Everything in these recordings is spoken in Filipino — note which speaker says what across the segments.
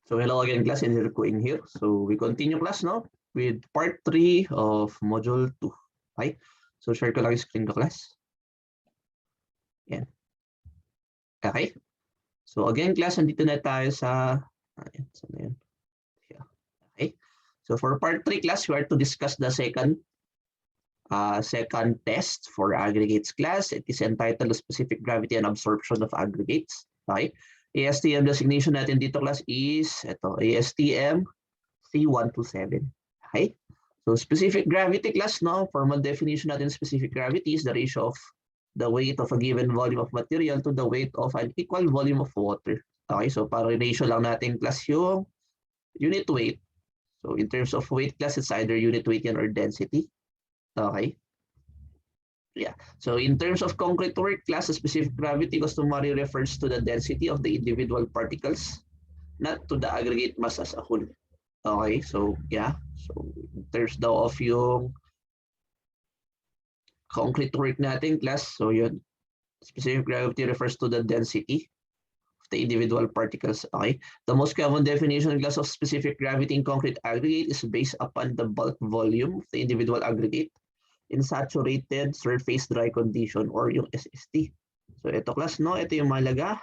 Speaker 1: So hello again class, and in here. So we continue class now with part 3 of module 2. Okay? So share ko lang yung screen ko class. Yan. Okay? So again class, nandito na tayo sa saan na yun? Yeah. Okay? So for part 3 class, we are to discuss the second test for aggregates class. It is entitled Specific Gravity and Absorption of Aggregates. Okay? ASTM designation natin dito class is ito, ASTM C127. Okay? So specific gravity class, no? Formal definition natin specific gravity is the ratio of the weight of a given volume of material to the weight of an equal volume of water. Okay? So para ratio lang natin class yung unit weight. So in terms of weight class, it's either unit weight yan or density. Okay? Yeah. So in terms of concrete work class, specific gravity customary refers to the density of the individual particles, not to the aggregate mass as a whole. Okay, so yeah. So in terms daw of yung concrete work natin class, so yun, specific gravity refers to the density of the individual particles. Okay. The most common definition class of specific gravity in concrete aggregate is based upon the bulk volume of the individual aggregate in saturated surface dry condition or yung SSD. So ito class, no, ito yung malaga.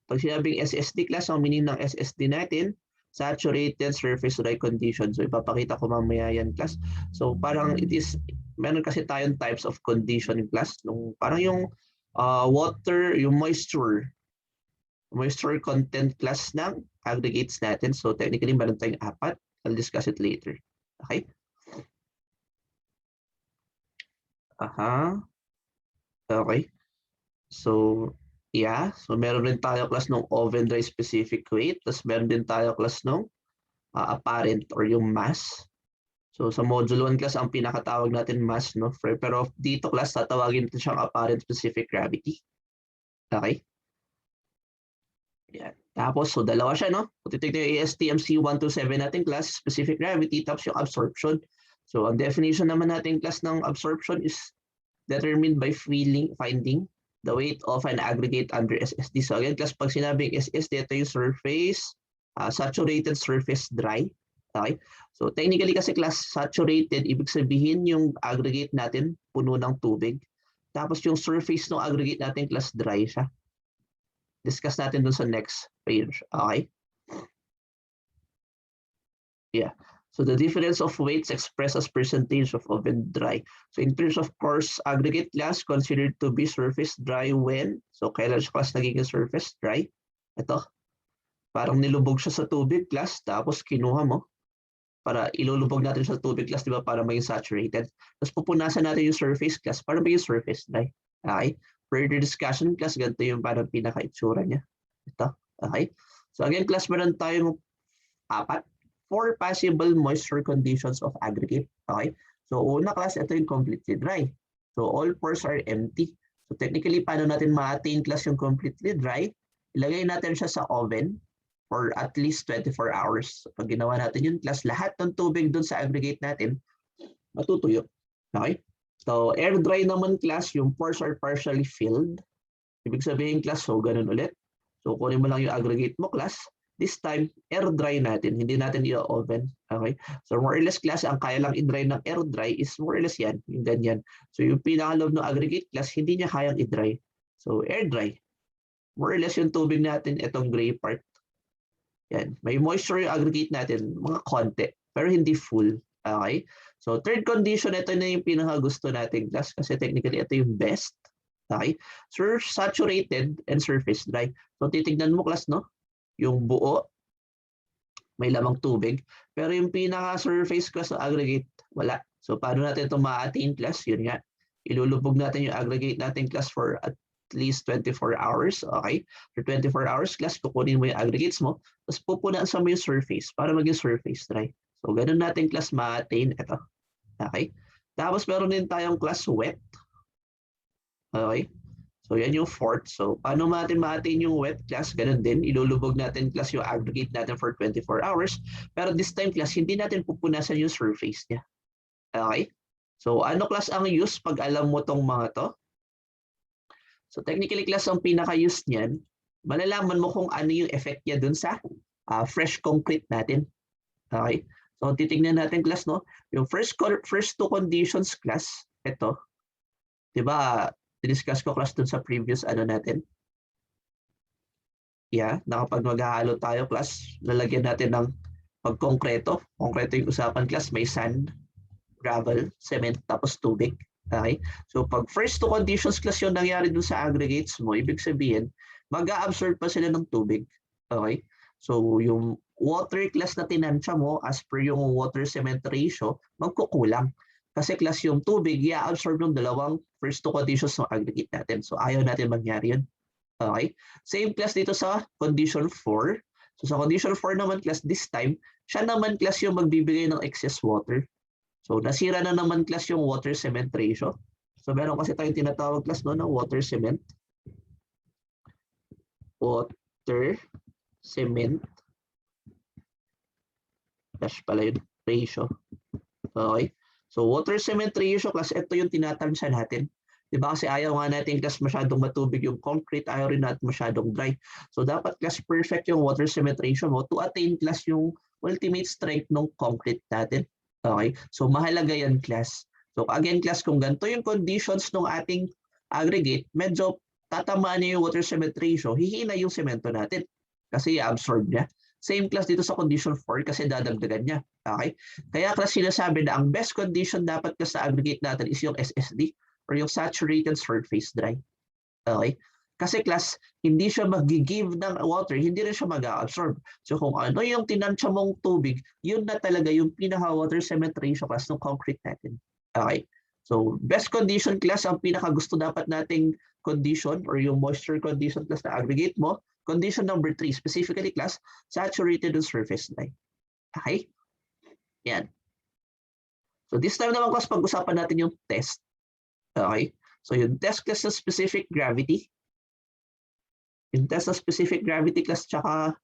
Speaker 1: Pag sinabing SSD class, ang meaning ng SSD natin, saturated surface dry condition. So ipapakita ko mamaya yan class. So parang it is, meron kasi tayong types of condition class. Nung, parang yung water, yung moisture content class ng aggregates natin. So technically meron tayong 4. I'll discuss it later. Okay? Okay. So, yeah. So, meron din tayo class ng oven dry specific weight. Tapos, meron din tayo class ng apparent or yung mass. So, sa module 1 class, ang pinakatawag natin mass, no? Pero dito class, tatawagin natin siyang apparent specific gravity. Okay? Yeah. Tapos, so dalawa siya, no? Kung titignan yung ASTM C127 natin class, specific gravity, tapos yung absorption. So, ang definition naman natin class ng absorption is determined by finding the weight of an aggregate under SSD. So again, class, pag sinabing SSD, ito yung surface, saturated surface dry. Okay? So technically kasi class, saturated, ibig sabihin yung aggregate natin puno ng tubig. Tapos yung surface ng aggregate natin class dry siya. Discuss natin dun sa next page. Okay? Yeah. So the difference of weights expressed as percentage of oven dry. So in terms of coarse aggregate class, considered to be surface dry when, so kailan siya class nagiging surface dry? Ito, parang nilubog siya sa tubig class, tapos kinuha mo, para ilulubog natin sa tubig class, di ba, para maging saturated. Tapos pupunasan natin yung surface class, para maging surface dry. Okay? Further discussion class, ganito yung parang pinaka-itsura niya. Ito, okay? So again class, meron tayong 4 possible moisture conditions of aggregate. Okay? So, una class, ito yung completely dry. So, all pores are empty. So, technically, paano natin ma-attain class yung completely dry? Ilagay natin siya sa oven for at least 24 hours. So, pag ginawa natin yun, class, lahat ng tubig dun sa aggregate natin, matutuyo. Okay? So, air dry naman class, yung pores are partially filled. Ibig sabihin class, so ganun ulit. So, kunin mo lang yung aggregate mo class. This time, air dry natin. Hindi natin i-oven. Okay? So more or less class, ang kaya lang i-dry ng air dry is more or less yan. Yung ganyan. So yung pinakalob ng aggregate class, hindi niya kayang i-dry. So air dry. More or less yung tubig natin, itong gray part. Yan. May moisture yung aggregate natin, mga konti. Pero hindi full. Okay? So third condition, ito na yung pinaka-gusto natin class. Kasi technically, ito yung best. Okay? So saturated and surface dry. So titignan mo class, no? Yung buo, may lamang tubig. Pero yung pinaka-surface class ng aggregate, wala. So, paano natin ito ma-attain class? Yun nga, ilulubog natin yung aggregate natin class for at least 24 hours. Okay? For 24 hours class, kukunin mo yung aggregates mo, tapos pupunasan mo yung surface para maging surface dry. So, ganun natin class ma-attain ito. Okay? Tapos, meron din tayong class wet. Okay? So, yan yung fourth. So, paano natin ma-attain yung wet class? Ganun din. Ilulubog natin class yung aggregate natin for 24 hours. Pero this time class, hindi natin pupunasan yung surface niya. Okay? So, ano class ang use pag alam mo tong mga to? So, technically class, ang pinaka-use niyan, malalaman mo kung ano yung effect niya dun sa fresh concrete natin. Okay? So titingnan natin class, no? Yung first two conditions class, ito. 'Di ba? Discuss ko class dun sa previous ano natin. Yeah, na kapag maghahalo tayo class, lalagyan natin ng pagkonkreto. Konkreto yung usapan class, may sand, gravel, cement, tapos tubig. Okay? So pag first two conditions class yung nangyari dun sa aggregates mo, ibig sabihin, mag-a-absorb pa sila ng tubig. Okay? So yung water class na tinansya mo as per yung water cement ratio, magkukulang. Kasi class yung tubig, i-absorb ng dalawang first two conditions ng aggregate natin. So ayaw natin mangyari yun. Okay? Same class dito sa condition 4. So sa condition 4 naman class, this time, siya naman class yung magbibigay ng excess water. So nasira na naman class yung water cement ratio. So meron kasi tayong tinatawag class no, na water cement. Water cement. Dash pala yung ratio. Okay? So water cement ratio class, ito yung tinatansya natin. Diba kasi ayaw nga natin class masyadong matubig yung concrete, ayaw rin natin masyadong dry. So dapat class perfect yung water cement ratio mo to attain class yung ultimate strength ng concrete natin. Okay? So mahalaga yan class. So again class, kung ganito yung conditions ng ating aggregate, medyo tatamaan niya yung water cement ratio, hihina yung semento natin kasi i-absorb niya. Same class dito sa condition 4 kasi dadagdagan niya. Okay? Kaya class sinasabi na ang best condition dapat class sa aggregate natin is yung SSD or yung saturated surface dry. Okay? Kasi class, hindi siya mag-give ng water, hindi rin siya mag-absorb. So kung ano yung tinansya mong tubig, yun na talaga yung pinaka-water cement ratio class ng concrete natin. Okay? So best condition class, ang pinaka-gusto dapat nating condition or yung moisture condition class na aggregate mo, condition number 3, specifically class, saturated and surface dry. Okay? Yan. So this time naman class, pag-usapan natin yung test. Okay? So yung test class sa specific gravity. Yung test sa specific gravity class tsaka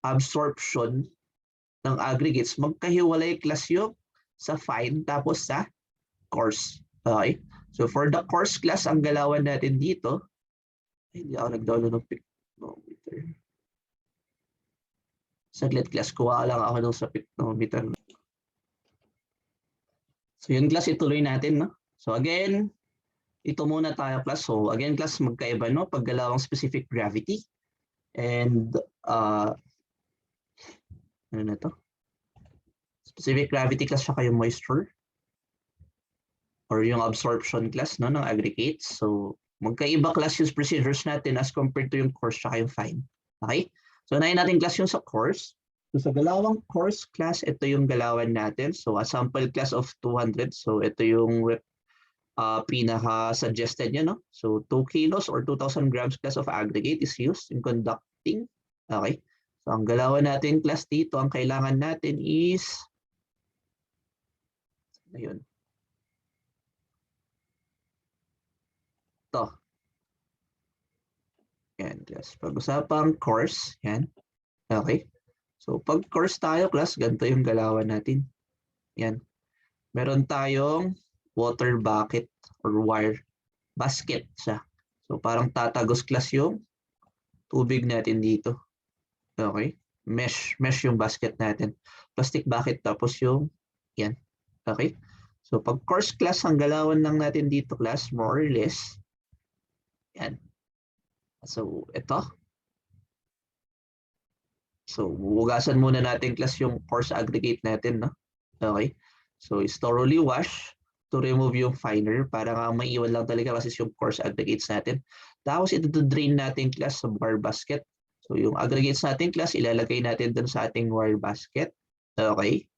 Speaker 1: absorption ng aggregates, magkahiwalay class yung sa fine tapos sa coarse. Okay? So for the coarse class, ang galawan natin dito, hindi ako nag-download ng pictometer. Saglit class, kuha lang ako ng sa pictometer. So yun class, ituloy natin. No? So again, ito muna tayo class. So again class, magkaiba no? Paggalawang specific gravity. And ano na to? Specific gravity class siya yung moisture. Or yung absorption class no, ng aggregates. So magkaiba class yung procedures natin as compared to yung coarse siya yung fine. Okay? So unahin natin class yung sa coarse. So sa galawang coarse class, ito yung galawan natin. So a sample class of 200. So ito yung pinaka-suggested niya. No? So 2 kilos or 2,000 grams class of aggregate is used in conducting. Okay? So ang galawan natin class dito, ang kailangan natin is ayun. Ito. Yan class. Pag-usapang coarse. Yan. Okay. So pag coarse tayo class, ganito yung galawan natin. Yan. Meron tayong water bucket or wire basket siya. So parang tatagos class yung tubig natin dito. Okay? Mesh yung basket natin. Plastic bucket tapos yung yan. Okay? So pag coarse class, ang galawan lang natin dito class, more or less. Yan. So ito. So, hugasan muna natin class yung coarse aggregate natin, no? Okay? So, is thoroughly wash to remove yung finer para nga maiwan lang talaga kasi yung coarse aggregates natin. Tapos, ito drain natin class sa wire basket. So, yung aggregates natin class, ilalagay natin dun sa ating wire basket. Okay?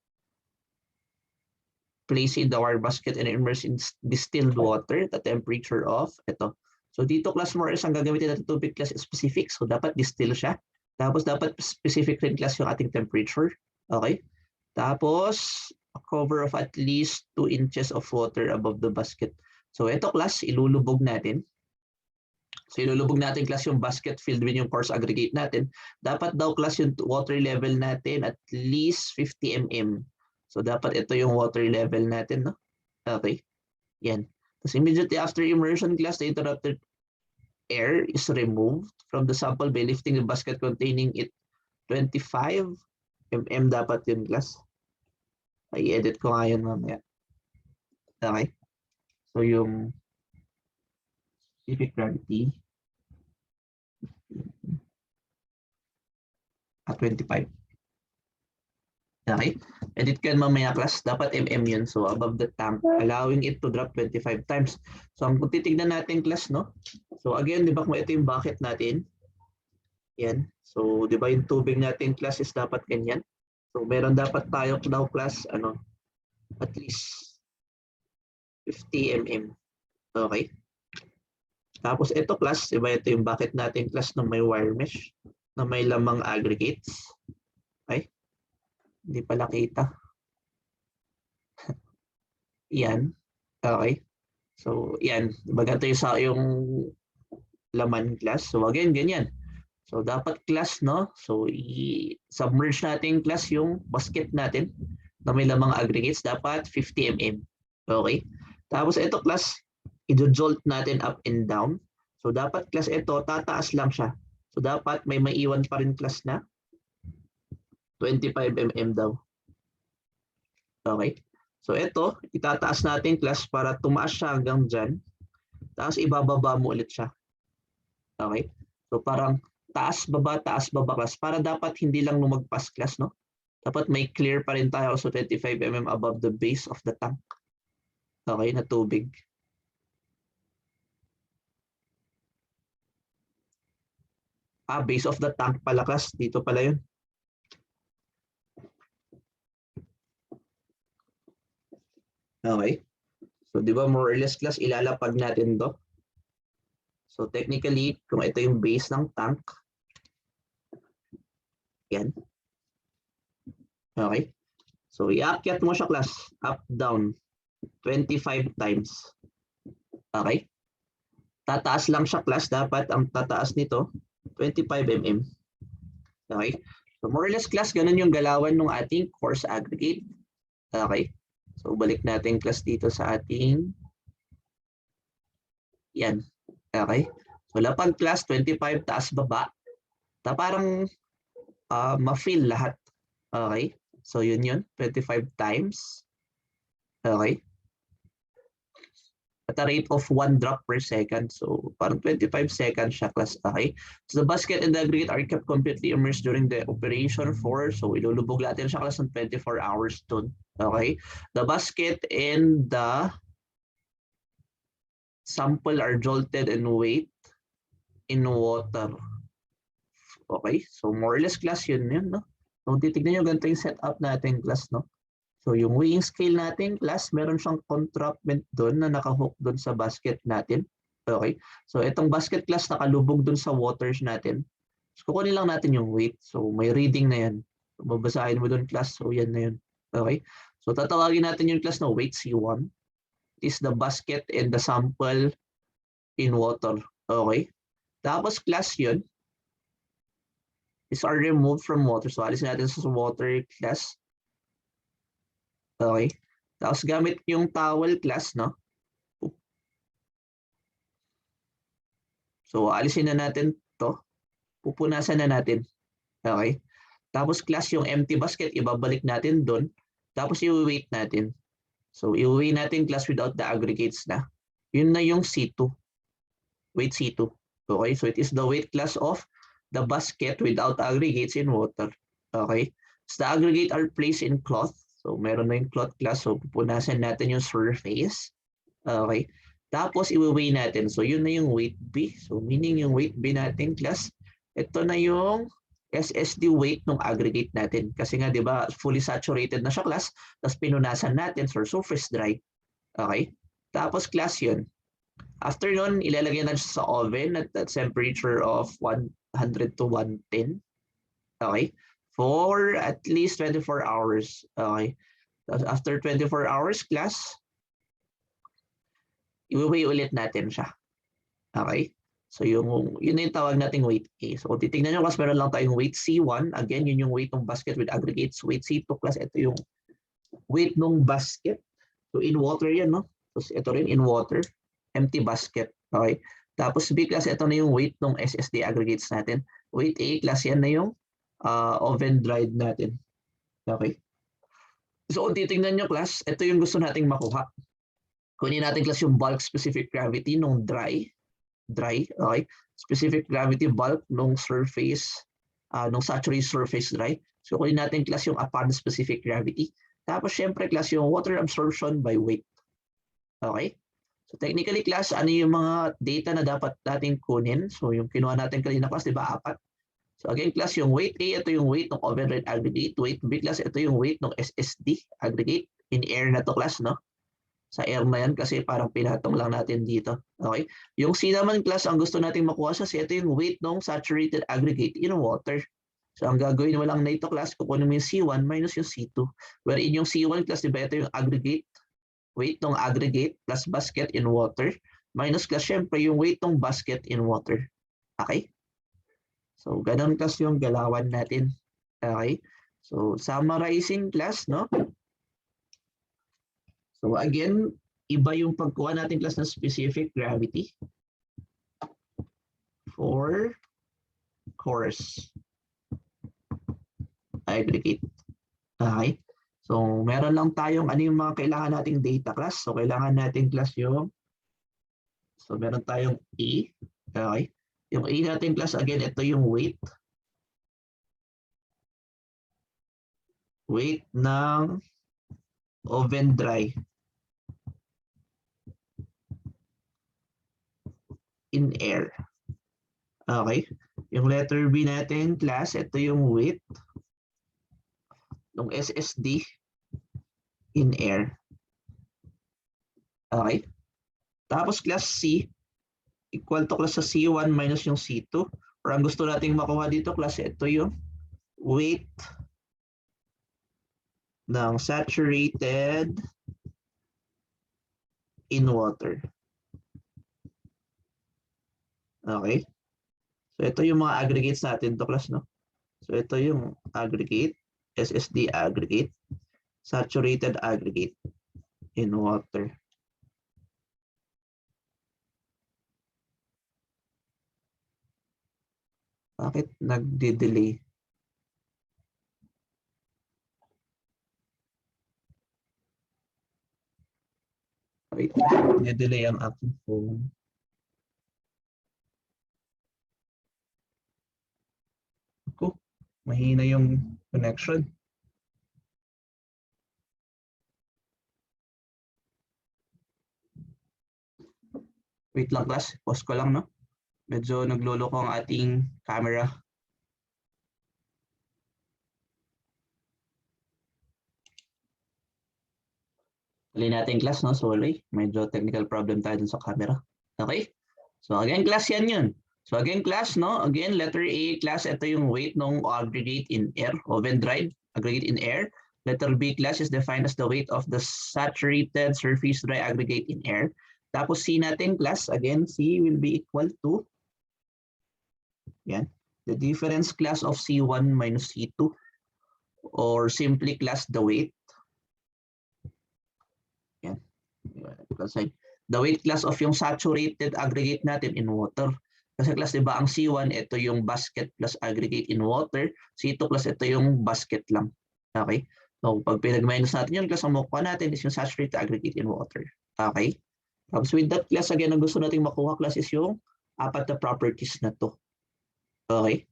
Speaker 1: Place in the wire basket and immerse in distilled water at the temperature of, ito. So, dito class more is ang gagamitin natin tubig class specific. So, dapat distill siya. Tapos dapat specific rin class yung ating temperature. Okay? Tapos, a cover of at least 2 inches of water above the basket. So ito class, ilulubog natin. So ilulubog natin class yung basket filled with yung coarse aggregate natin. Dapat daw class yung water level natin at least 50 mm. So dapat ito yung water level natin. No? Okay? Yan. Tapos immediately after immersion class, the interrupted air is removed from the sample by lifting the basket containing it 25 mm dapat yun, class. I-edit ko nga yun mamaya. Okay. So yung specific gravity at 25. Okay. Edit ko yun mamaya, class. Dapat mm yun. So above the tank, allowing it to drop 25 times. So ang titignan natin, class, no? So again, di ba kung ito yung bucket natin? Yan. So di ba yung tubig natin, class, is dapat ganyan? So meron dapat tayo daw, class, at least 50 mm. Okay. Tapos ito, class, diba ito yung bucket natin, class, na may wire mesh na may lamang aggregates. Okay. Hindi pala kita. Yan. Okay. So yan. Diba ganito yung laman, class. So again, ganyan. So dapat, class, no? So i-submerge natin, class, yung basket natin na may lamang aggregates. Dapat 50 mm. Okay. Tapos ito, class, i-jolt natin up and down. So dapat, class, ito tataas lang siya. So dapat may maiwan pa rin, class, na 25 mm daw. Okay. So ito, itataas natin, class, para tumaas siya hanggang dyan. Tapos ibababa mo ulit siya. Okay. So parang taas, baba, class. Para dapat hindi lang lumagpas, class, no? Dapat may clear pa rin tayo. So 25 mm above the base of the tank. Okay, na tubig. Base of the tank pala, class. Dito pala yun. Okay. So, di ba, more or less, class, ilalapag natin to. So, technically, kung ito yung base ng tank, yan. Okay. So, iakyat mo siya, class. Up, down. 25 times. Okay. Tataas lang siya, class. Dapat ang tataas nito, 25 mm. Okay. So, more or less, class, ganun yung galawan ng ating coarse aggregate. Okay. So, balik natin, class, dito sa ating yan. Okay. So, lapag, class, 25, taas, baba. Parang ma-fill lahat. Okay. So, yun yun. 25 times. Okay. At a rate of 1 drop per second. So, parang 25 seconds siya, class. Okay. So, the basket and the aggregate are kept completely immersed during the operation for. So, ilulubog natin siya, class, ng 24 hours dun. Okay. The basket and the sample are jolted and weighed in water. Okay. So, more or less, class, yun, no? So, titignan nyo, ganito yung setup natin, class, no? So, yung weighing scale natin, class, meron siyang contraptment doon na nakahook doon sa basket natin. Okay. So, itong basket, class, nakalubog doon sa waters natin. So, kukunin lang natin yung weight. So, may reading na yan. So, babasahin mo doon, class. So, yan na yun. Okay. So, tatawagin natin yung, class, na weight C1. It is the basket and the sample in water. Okay. Tapos, class, yun. These are removed from water. So, alisin natin sa water, class. Okay. Tapos gamit yung towel, class, no? So, alisin na natin to. Pupunasan na natin. Okay. Tapos, class, yung empty basket, ibabalik natin doon. Tapos, i-weight natin. So, i-weigh natin, class, without the aggregates na. Yun na yung C2. Weight C2. Okay. So, it is the weight, class, of the basket without aggregates in water. Okay. So, the aggregate are placed in cloth. So, meron na yung cloth, class. So, pupunasan natin yung surface. Okay. Tapos, i-weigh natin. So, yun na yung weight B. So, meaning yung weight B natin, class, ito na yung SSD weight ng aggregate natin. Kasi nga, di ba, fully saturated na siya, class. Tapos, pinunasan natin for surface dry. Okay. Tapos, class, yun. After nun, ilalagay na siya sa oven at a temperature of 100 to 110. Okay. For at least 24 hours. Okay. After 24 hours, class, i-weigh ulit natin siya. Okay. So, yun na yung tawag nating weight A. So, kung titignan nyo, class, meron lang tayong weight C1. Again, yun yung weight ng basket with aggregates. Weight C2, class, ito yung weight ng basket. So, in water yan, no? So, ito rin in water. Empty basket. Okay. Tapos B class, ito na yung weight ng SSD aggregates natin. Weight A class, yan na yung oven dried natin. Okay? So kung titingnan nyo class, ito yung gusto nating makuha. Kunin natin class yung bulk specific gravity nung dry, okay? Specific gravity bulk nung surface, nung saturated surface dry. So kunin natin class yung upon specific gravity. Tapos syempre class yung water absorption by weight. Okay? So technically class, ano yung mga data na dapat natin kunin? So yung kinuha natin kanina class, di ba, 4? So again class, yung weight A, ito yung weight ng override aggregate. Weight B class, ito yung weight ng SSD aggregate. In air na to class, no? Sa air na yan kasi parang pinatong lang natin dito. Okay? Yung C naman class, ang gusto natin makuha sa C, ito yung weight ng saturated aggregate in water. So ang gagawin mo lang na ito class, kukunin mo yung C1 minus yung C2. Wherein yung C1 class, diba ito yung aggregate, weight ng aggregate plus basket in water, minus class syempre yung weight ng basket in water. Okay? So ganun class yung galawan natin. Okay? So summarizing class, no? So again, iba yung pagkuha natin class ng specific gravity for coarse aggregate. Okay? So meron lang tayong ano yung mga kailangan nating data class. So kailangan natin class yung, so meron tayong A. Okay? Yung A natin class, again, ito yung weight. Weight ng oven dry in air. Okay? Yung letter B natin class, ito yung weight ng SSD in air. Okay? Tapos class C, equal to class sa C1 minus yung C2. Or ang gusto nating makuha dito class, ito yung weight ng saturated in water. Okay? So ito yung mga aggregates natin to class, no? So ito yung aggregate, SSD aggregate, saturated aggregate in water. Bakit nagde-delay? Wait, nagde-delay ang aking phone. Ako, mahina yung connection. Wait lang class, pause ko lang, no? Medyo nagloloko ang ating camera. Tuloy natin class, no? Sorry, medyo technical problem tayo dun sa camera. Okay? So again class, yan yun. So again class, no? Again, letter A class, ito yung weight ng aggregate in air, oven dried, aggregate in air. Letter B class is defined as the weight of the saturated surface dry aggregate in air. Tapos C natin class, again, C will be equal to, yan, the difference class of C1 minus C2, or simply class the weight. Yan. The weight class of yung saturated aggregate natin in water. Kasi class, di ba, ang C1, ito yung basket plus aggregate in water. C2 class, ito yung basket lang. Okay? So, pag pinag-minus natin yun, class, ang makuha natin is yung saturated aggregate in water. Okay? Tapos with that class, again, ang gusto natin makuha class is yung apat na properties na to. Okay?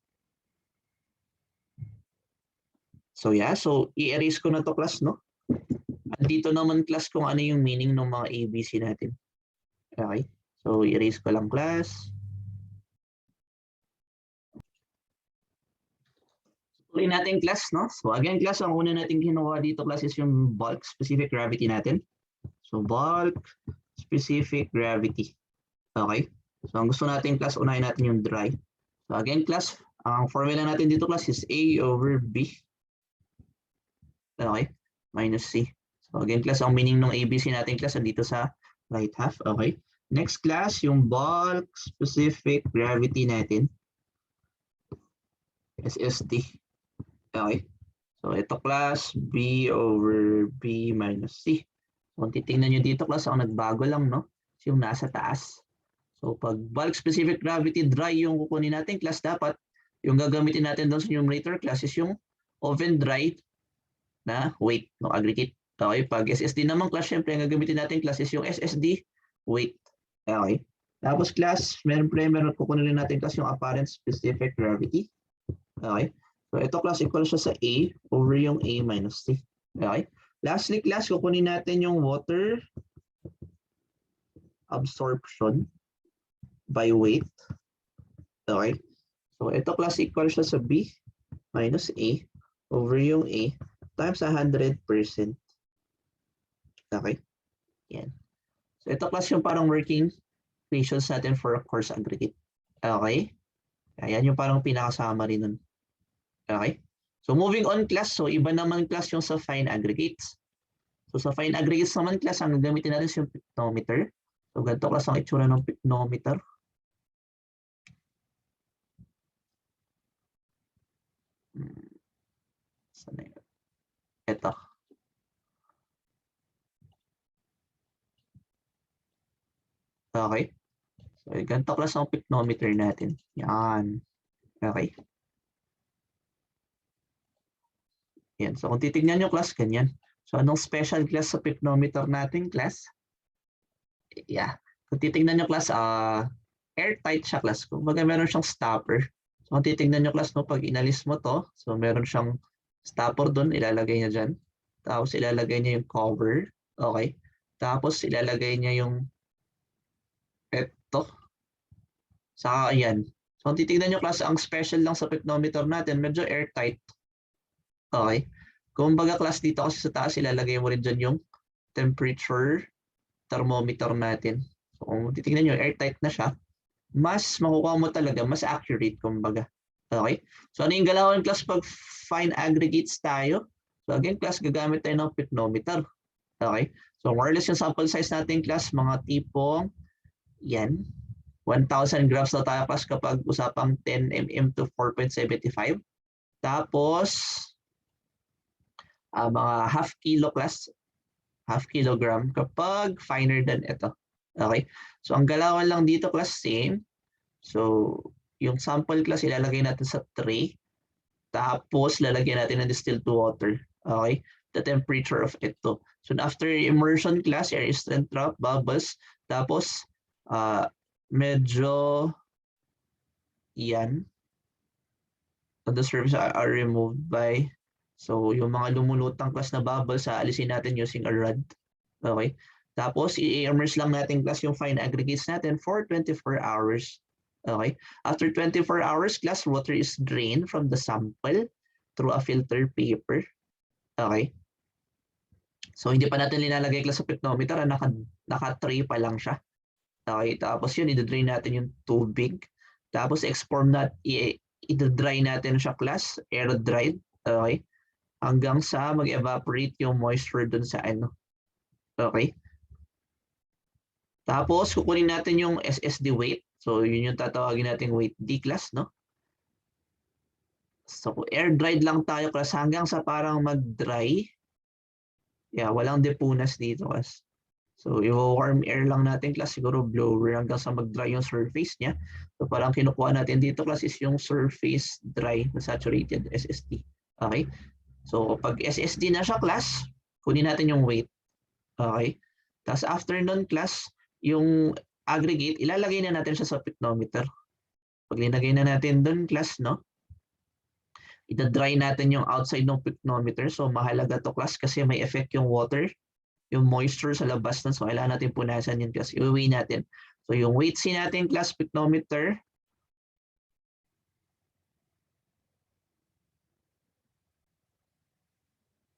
Speaker 1: So yeah, so i-erase ko na to class, no? Andito naman class kung ano yung meaning ng mga ABC natin. Okay? So i-erase ko lang class. Tuloy natin class, no? So again class, ang una natin ginawa dito class is yung bulk specific gravity natin. So bulk specific gravity. Okay? So ang gusto natin class, unahin natin yung dry. So again class, ang formula natin dito class is A over B. Okay? Minus C. So again class, ang meaning ng ABC natin class andito sa right half. Okay? Next class, yung bulk specific gravity natin. SSD. Okay? So ito class, B over B minus C. Kung titingnan nyo dito class, ang nagbago lang, no? Yung nasa taas. So So pag bulk specific gravity dry yung kukunin natin class, dapat yung gagamitin natin doon sa numerator class is yung oven dry na weight ng aggregate. Okay, pag SSD naman class, syempre ang gagamitin natin class is yung SSD weight. Okay. Tapos class, meron kukunin natin class yung apparent specific gravity. Okay. So ito class equal siya sa A over yung A minus T. Okay. Lastly class, kukunin natin yung water absorption by weight. Okay. So ito class equal siya sa B minus A over yung A times 100%. Okay. Yan. So ito class yung parang working equations natin for a coarse aggregate. Okay. Ayan yung parang pinaka-summary nun. Okay. So moving on class, so iba naman class yung sa fine aggregates. So sa fine aggregates naman class, ang gagamitin natin yung pycnometer. So ganito class ang itsura ng pycnometer. Saan yun? Ito. Okay. So ganito class ang pycnometer natin. Yan. Okay. Yan. So kung titignan nyo class, ganyan. So anong special class sa pycnometer natin class? Yeah. Kung titignan nyo class, airtight siya class. Kung baga meron siyang stopper. So kung titignan nyo class, no, pag inalis mo to, so meron siyang stopper doon, ilalagay niya dyan. Tapos ilalagay niya yung cover. Okay. Tapos ilalagay niya yung eto. Saka ayan. So kung titignan nyo class, ang special lang sa pycnometer natin, medyo airtight. Okay. Kung baga class dito kasi sa taas, ilalagay mo rin dyan yung temperature thermometer natin. So kung titignan nyo, airtight na siya, mas makukuha mo talaga, mas accurate kumbaga. Okay? So ano yung galawan class pag fine aggregates tayo? So again class, gagamit tayo ng pycnometer. Okay? So more or less yung sample size natin class, mga tipong yan, 1,000 grams na tayo class kapag usapang 10 mm to 4.75. Tapos, mga half kilo class, half kilogram kapag finer than ito. Okay? So ang galawan lang dito class same. So yung sample class ilalagay natin sa tray. Tapos lalagyan natin ng distilled water. Okay? The temperature of ito. So after immersion class, air is entrapped, bubbles. Tapos medyo yan. On the surface are removed by, so yung mga lumulutang class na bubbles, aalisin natin using a rod. Okay? Tapos i-immerse lang natin class yung fine aggregates natin for 24 hours. Okay? After 24 hours class, water is drained from the sample through a filter paper. Okay? So hindi pa natin linalagay class sa pycnometer, naka-tray pa lang siya. Okay? Tapos yun, i-drain natin yung tubig. Tapos exform i-dry natin siya class, air dried. Okay? Hanggang sa mag-evaporate yung moisture dun sa ano. Okay? Tapos, kukunin natin yung SSD weight. So, yun yung tatawagin natin weight D class, no? So, air dried lang tayo class hanggang sa parang mag-dry. Yeah, walang depunas dito class. So, i-warm air lang natin class, siguro blower hanggang sa mag-dry yung surface niya. So, parang kinukuha natin dito class is yung surface dry na saturated SSD. Okay? So, pag SSD na siya class, kunin natin yung weight. Okay? Tapos after nun class, yung aggregate, ilalagay na natin siya sa pycnometer. Pag linagay na natin dun class, no? Ita-dry natin yung outside ng pycnometer. So, mahalaga to class kasi may effect yung water, yung moisture sa labas nun. So, kailangan natin punasan yun class. I-weigh natin. So, yung weight C natin class, pycnometer.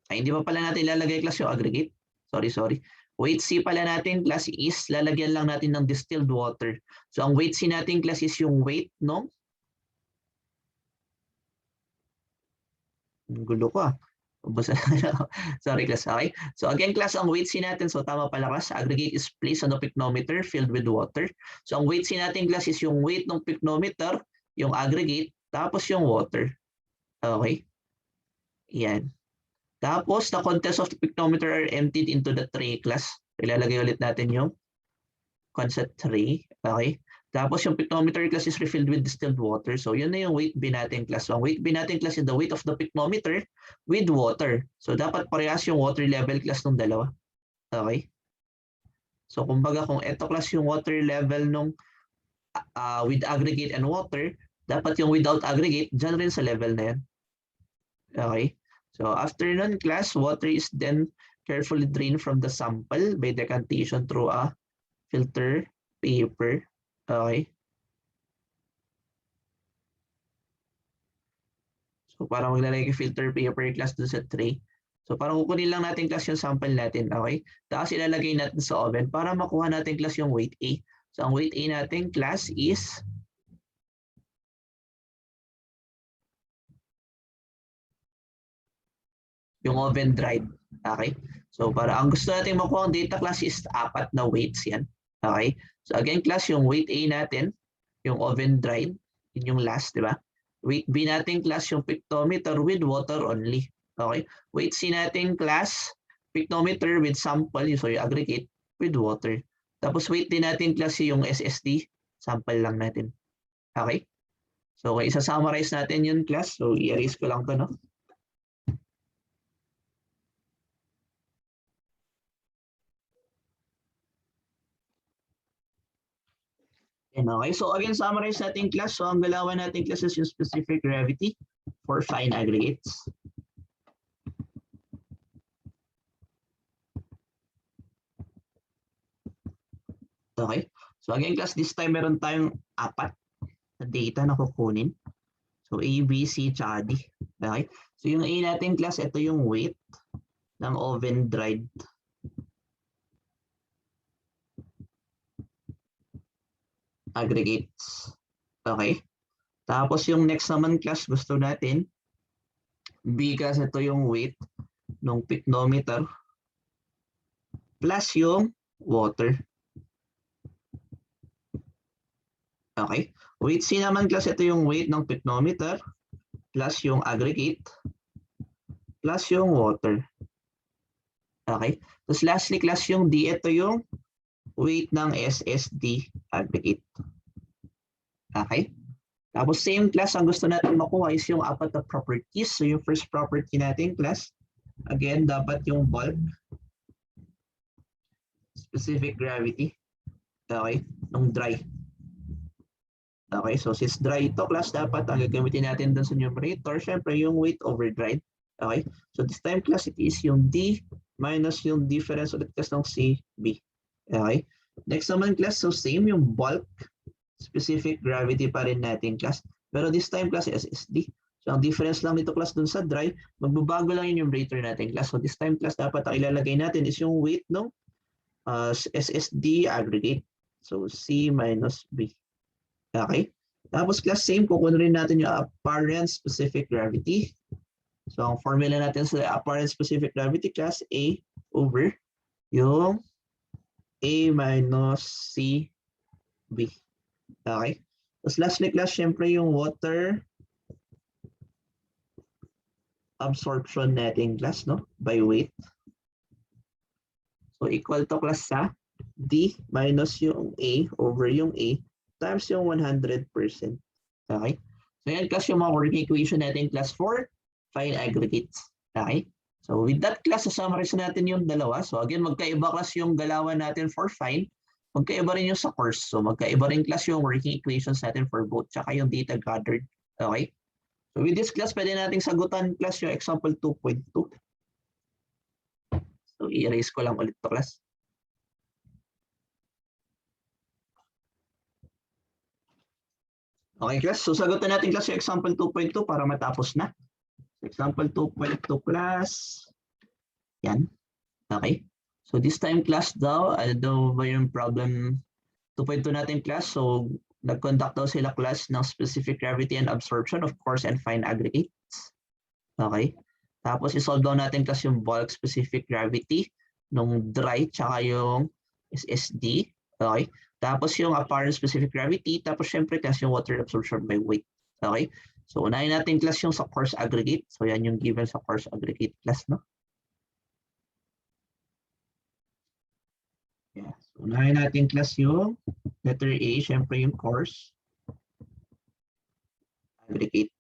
Speaker 1: Ay, hindi pa pala natin ilalagay class yung aggregate. Sorry. Weight C pala natin class is lalagyan lang natin ng distilled water. So, ang weight C natin class is yung weight, no? Gulo ko ah. Sorry class, okay? So again class, ang weight C natin, so tama pala class, aggregate is placed on the pycnometer filled with water. So ang weight C natin class is yung weight ng pycnometer, yung aggregate, tapos yung water. Okay? Yan. Tapos the contents of the pycnometer are emptied into the tray class. Ilalagay ulit natin yung concept tray. Okay? Tapos yung pictometer class is refilled with distilled water. So yun na yung weight B natin class. So ang weight B natin class is the weight of the pictometer with water. So dapat parehas yung water level class ng dalawa. Okay? So kumbaga kung ito class yung water level nung with aggregate and water, dapat yung without aggregate, dyan rin sa level na yan. Okay? So after nun class, water is then carefully drained from the sample by decantation through a filter paper. Okay? So parang maglalagay yung filter paper class doon sa tray. So parang kukunin lang natin class yung sample natin. Okay? Tapos ilalagay natin sa oven para makuha natin class yung weight A. So ang weight A natin class is yung oven dried. Okay? So para ang gusto natin makuha ang data class is 4 na weights yan. Okay? So again class yung weight A natin, yung oven dried, yun yung last, di ba? Weight B natin class yung pictometer with water only. Okay? Weight C natin class, pictometer with sample, so yung aggregate with water. Tapos weight din natin class yung SSD, sample lang natin. Okay? So isa-summarize natin yun class. So i-erase ko lang to, no? Okay, so again, summarize natin class. So ang galawan natin class is yung specific gravity for fine aggregates. Okay, so again class, this time meron tayong 4 na data na kukunin. So A, B, C, tsaka D. Okay, so yung A natin class, ito yung weight ng oven dried aggregates. Okay, tapos yung next naman class, gusto natin B kasi ito yung weight ng pictometer plus yung water. Okay, weight C naman class, ito yung weight ng pictometer plus yung aggregate plus yung water. Okay, tapos lastly class yung D, ito yung weight ng SSD aggregate. Okay, tapos same class, ang gusto natin makuha is yung 4 na properties. So yung first property natin class, again, dapat yung bulk, specific gravity, okay, ng dry. Okay, so since dry ito class, dapat ang gagamitin natin dun sa numerator, syempre yung weight over dried. Okay, so this time class, it is yung D minus yung difference ulit class ng CB. Okay, next naman class, so same yung bulk, specific gravity pa rin natin class. Pero this time class, SSD. So ang difference lang nito class dun sa dry, magbabago lang yung numerator natin class. So this time class, dapat ang ilalagay natin is yung weight ng SSD aggregate. So C minus B. Okay? Tapos class same, kukunin rin natin yung apparent specific gravity. So ang formula natin sa apparent specific gravity class, A over yung A minus CB. Okay? Tapos lastly class, syempre yung water absorption natin class, no? By weight. So equal to class sa D minus yung A over yung A times yung 100%. Okay? So yan class yung mga working equation natin class for fine aggregates. Okay? So with that class, summarize natin yung dalawa. So again, magkaiba class yung galawan natin for fine. Magkaiba rin yung sa course. So magkaiba rin class yung working equations natin for both. Tsaka yung data gathered. Okay? So with this class, pwede nating sagutan class yung example 2.2. So i-erase ko lang ulit to class. Okay class, so sagutan natin class yung example 2.2 para matapos na. Example 2.2 class. Yan. Okay. So this time class daw, ano ba yung problem 2.2 natin class? So nag-conduct daw sila class ng specific gravity and absorption of coarse and fine aggregates. Okay. Tapos isolve daw natin class yung bulk specific gravity nung dry tsaka yung SSD. Okay. Tapos yung apparent specific gravity, tapos syempre class yung water absorption by weight. Okay? So unahin natin class yung sa coarse aggregate. So yan yung given sa coarse aggregate class, no? Yeah. So unahin natin class yung Letter A, syempre yung course. Aggregate.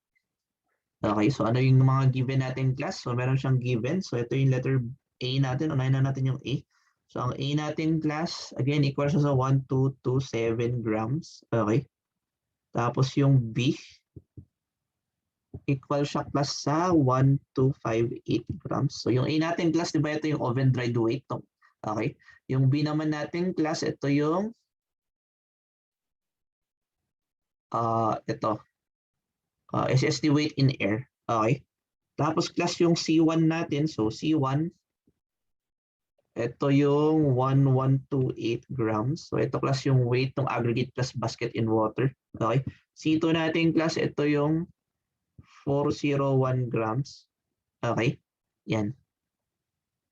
Speaker 1: Okay, so ano yung mga given natin class? So meron siyang given. So ito yung letter A natin. Unahin na natin yung A. So ang A natin class, again, equal siya sa 1227 grams. Okay. Tapos yung B, equal siya class sa 1258 grams. So yung A natin class, di ba ito yung oven dried weight? Okay. Yung B naman natin class, ito yung ito. SSD weight in air. Okay. Tapos class yung C1 natin. So C1, ito yung 1128 grams. So ito class yung weight ng aggregate plus basket in water. Okay. C2 natin class, ito yung 401 grams. Okay. Yan.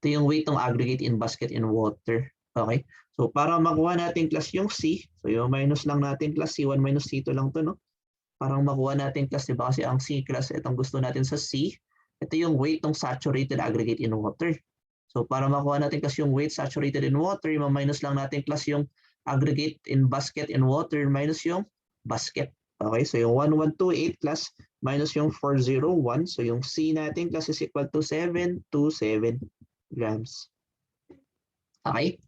Speaker 1: Ito yung weight ng aggregate in basket in water. Okay. So para makuha natin class yung C, so yung minus lang natin class C1 minus C2 lang to, no? Parang makuha natin class, diba? Kasi ang C class, itong gusto natin sa C, ito yung weight ng saturated aggregate in water. So para makuha natin class yung weight saturated in water, minus lang natin class yung aggregate in basket in water minus yung basket. Okay, so yung 1128 class minus yung 401. So yung C natin class is equal to 727 grams. Okay?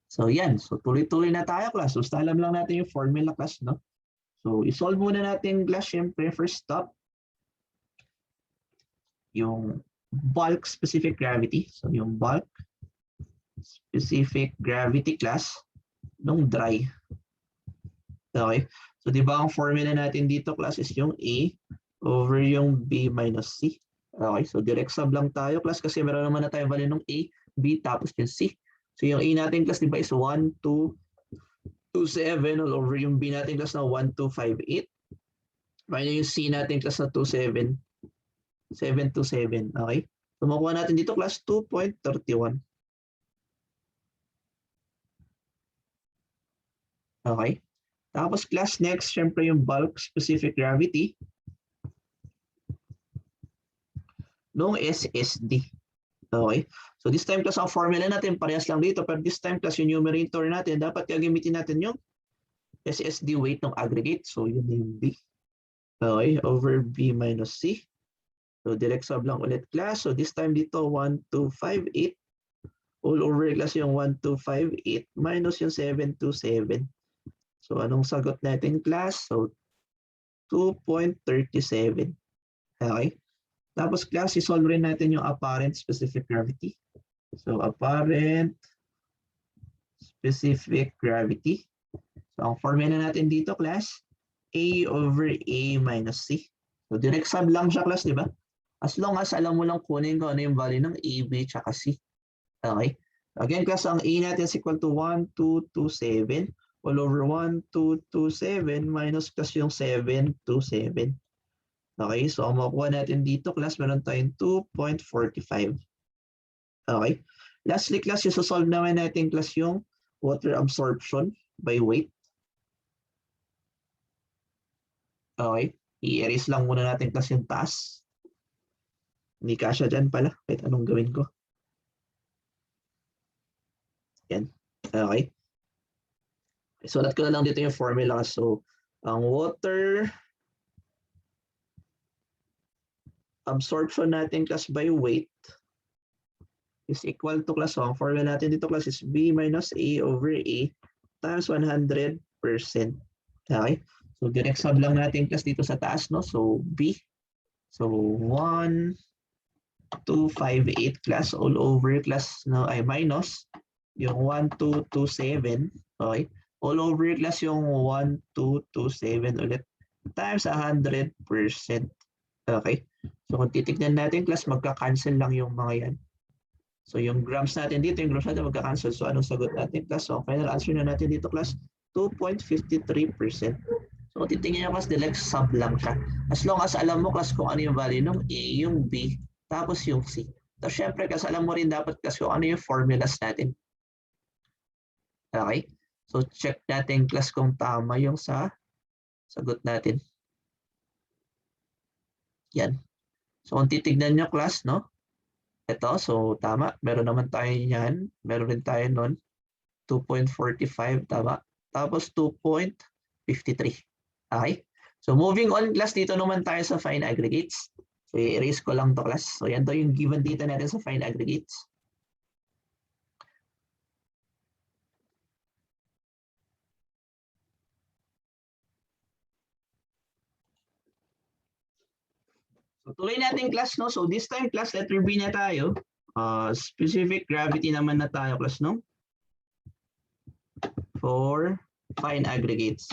Speaker 1: So yan. So tuloy-tuloy na tayo class. So alam lang natin yung formula class, no? So, isolve muna natin class, syempre, first step, yung bulk specific gravity. So, yung bulk specific gravity class nung dry. Okay. So, di ba ang formula natin dito class is yung A over yung B minus C. Okay. So, direct sub lang tayo class kasi meron naman na tayo value ng A, B, tapos yung C. So, yung A natin class, di ba is 1, 2, 27 all over yung B natin class na 1258. Minus yung C natin class na 27. 727. Okay? So makuha natin dito class 2.31. Okay? Tapos class next, syempre yung bulk specific gravity nung SSD. Okay? So this time class ang formula natin, parehas lang dito, pero this time class yung numerator natin, dapat gagamitin natin yung SSD weight ng aggregate. So yun yung B. Okay? Over B minus C. So direct sub lang ulit class. So this time dito 1258 all over class yung 1258 minus yung 727. So anong sagot natin class? So 2.37. Okay? Tapos class, isolve rin natin yung apparent specific gravity. So apparent specific gravity. So ang formula natin dito class, A over A minus C. So direct sub lang siya class, di ba? As long as alam mo lang kunin ko ano yung value ng A, B, tsaka C. Okay? Again class, ang A natin is equal to 1227 all over 1227 minus class yung 727. Okay, so ang makuha natin dito class, meron tayong 2.45. Okay. Lastly class, yung solve naman natin class yung water absorption by weight. Okay. I-erase lang muna natin class yung taas. Hindi kasya dyan pala. Kahit anong gawin ko. Yan. Okay. Sulat ko na lang dito yung formula. So, ang water absorption natin class by weight is equal to class, so ang formula natin dito class is B minus A over A times 100%. Okay? So direct sub lang natin class dito sa taas, no? So B. So 1258 class all over class, no, ay minus yung 1227. Okay? All over class yung 1227 ulit times 100%. Okay? So kung titignan natin class, magka-cancel lang yung mga yan. So yung grams natin dito, yung grams natin magka-cancel. So anong sagot natin class? So final answer na natin dito class, 2.53%. So kung titignan nyo class, direct sub lang siya. As long as alam mo class kung ano yung value ng A, yung B, tapos yung C. So syempre class, alam mo rin dapat class kung ano yung formulas natin. Okay? So check natin class kung tama yung sa sagot natin. Yan. So kung titignan nyo class, no? Ito, so tama. Meron naman tayo yan. Meron rin tayo nun. 2.45, tama. tapos 2.53. Okay? So moving on class, dito naman tayo sa fine aggregates. So i-erase ko lang to class. So yan to yung given data natin sa fine aggregates. So tuloy natin class, no? So this time class, letter B na tayo. Specific gravity naman na tayo class, no? For fine aggregates.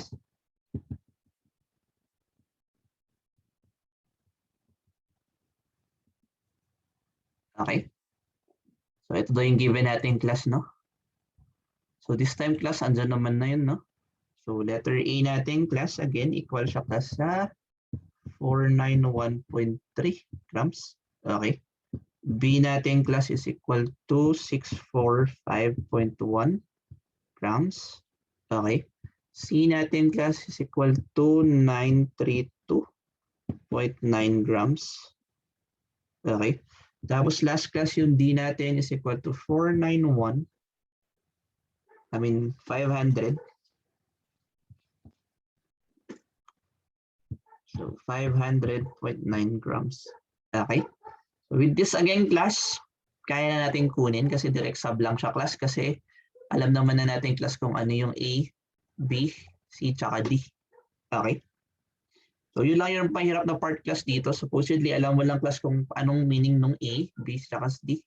Speaker 1: Okay? So ito daw yung given natin class, no? So this time class, andyan naman na yun, no? So letter A natin class, again, equal siya class sa 491.3 grams. Okay. B natin class is equal to 645.1 grams. Okay. C natin class is equal to 932.9 grams. Okay. Tapos last class yung D natin is equal to 500. So 500.9 grams. Okay. So with this again class, kaya na natin kunin kasi direct sub lang siya class kasi alam naman na natin class kung ano yung A, B, C, tsaka D. Okay. So yun lang yung pahirap na part class dito. Supposedly alam mo lang class kung anong meaning ng A, B, tsaka D.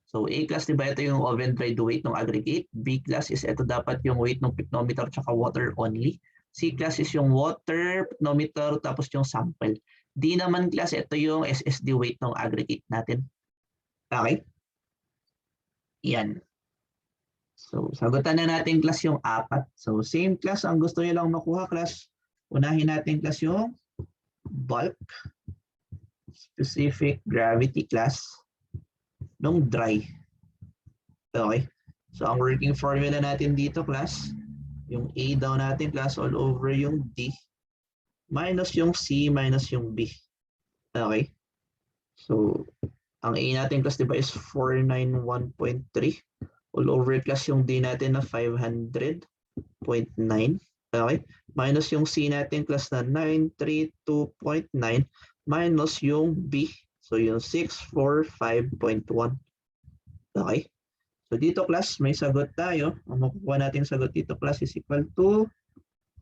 Speaker 1: So A class, diba ito yung oven dried weight ng aggregate. B class is ito dapat yung weight ng picnometer tsaka water only. C class is yung water, picnometer, tapos yung sample. D naman class, ito yung SSD weight ng aggregate natin. Okay? Yan. So sagutan na natin class yung apat. So same class, ang gusto nyo lang makuha class. Unahin natin class yung bulk, specific gravity class nung dry. Okay. So ang working formula natin dito class, yung A daw natin class all over yung D minus yung C minus yung B. Okay. So ang A natin class diba is 491.3 all over class yung D natin na 500.9. Okay. Minus yung C natin class na 932.9 minus yung B. So yung 645.1. Okay. So dito class, may sagot tayo. Ang makukuha natin sagot dito class is equal to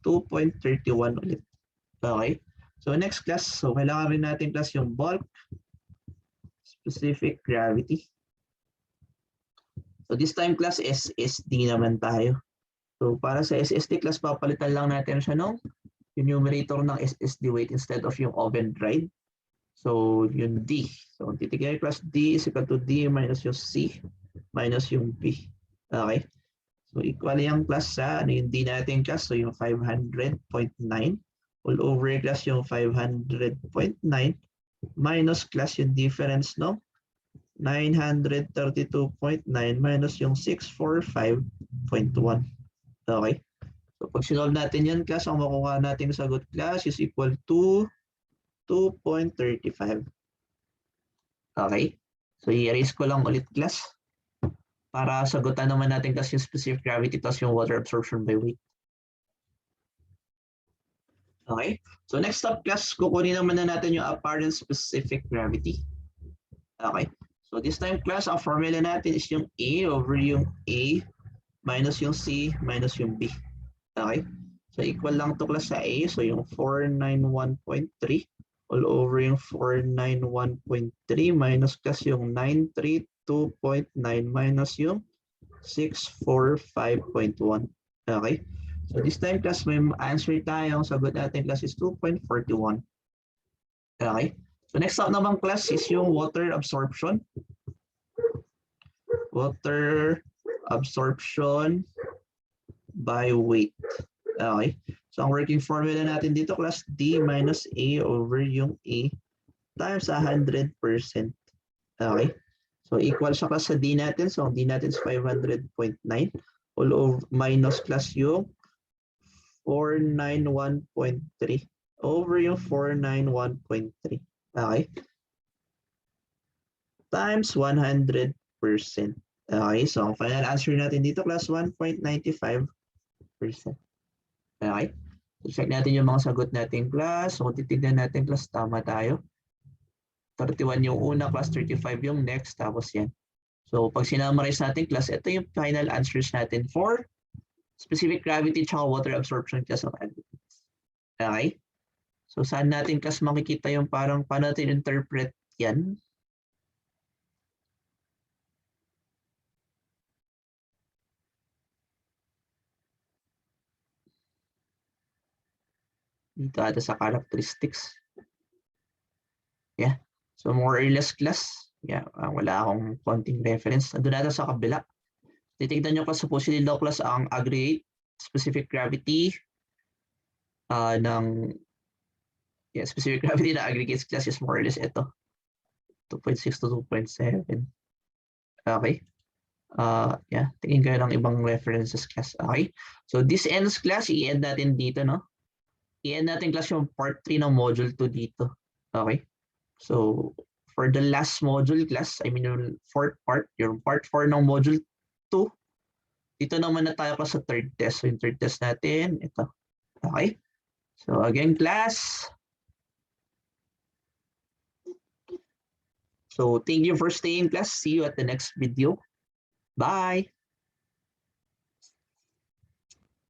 Speaker 1: 2.31 ulit. Okay. So next class, so kailangan rin natin class yung bulk, specific gravity. So this time class, SSD naman tayo. So para sa SSD class, papalitan lang natin siya ng numerator ng SSD weight instead of yung oven dried. So yung D. So titigyan yung class D is equal to D minus yung C minus yung B. Okay. So equal yung class sa ano yung D natin class. So yung 500.9 all over class yung 500.9 minus class yung difference no 932.9 minus yung 645.1. Okay. So pag sinolve natin yan class, ang makukuha natin sagot class is equal to 2.35. Okay. So i-erase ko lang ulit class para sagutan naman natin kasi yung specific gravity plus yung water absorption by weight. Okay. So next up class, kukunin naman na natin yung apparent specific gravity. Okay. So this time class, ang formula natin is yung A over yung A minus yung C minus yung B. Okay. So equal lang to class sa A. So yung 491.3 all over yung 491.3 minus class yung 932.9 minus yung 645.1. Okay. So this time class, may answer tayo. Ang sagot natin class is 2.41. Okay. So next up naman class is yung water absorption. Water absorption by weight. Okay. So ang working formula natin dito class D minus A over yung A times 100%. Okay. So equal siya class sa D natin. So ang D natin is 500.9 all over minus class yung 491.3 over yung 491.3. Okay. Times 100%. Okay. So ang final answer natin dito class 1.95%. Okay? So, check natin yung mga sagot natin class. So, kung titignan natin class, tama tayo. 31 yung una, class 35 yung next, tapos yan. So, pag sinamarize natin class, ito yung final answers natin for specific gravity tsaka water absorption class of aggregates. Okay? So, saan natin class makikita yung parang paano natin interpret yan? Dito ata sa characteristics. Yeah. So, more or less class. Yeah, wala akong konting reference. Nandun natin sa kabila. Titignan nyo class, supposedly daw class ang aggregate specific gravity ng specific gravity na aggregates class is more or less ito. 2.6 to 2.7. Okay. Yeah, tingin kayo ng ibang references class. Okay. So this ends class, i-end natin dito, no? I-end natin class yung part 3 ng module 2 dito. Okay. So for the last module class, I mean yung fourth part, yung part 4 ng module 2, dito naman na tayo class sa third test. So yung third test natin, ito. Okay. So again, class. So thank you for staying, class. See you at the next video. Bye.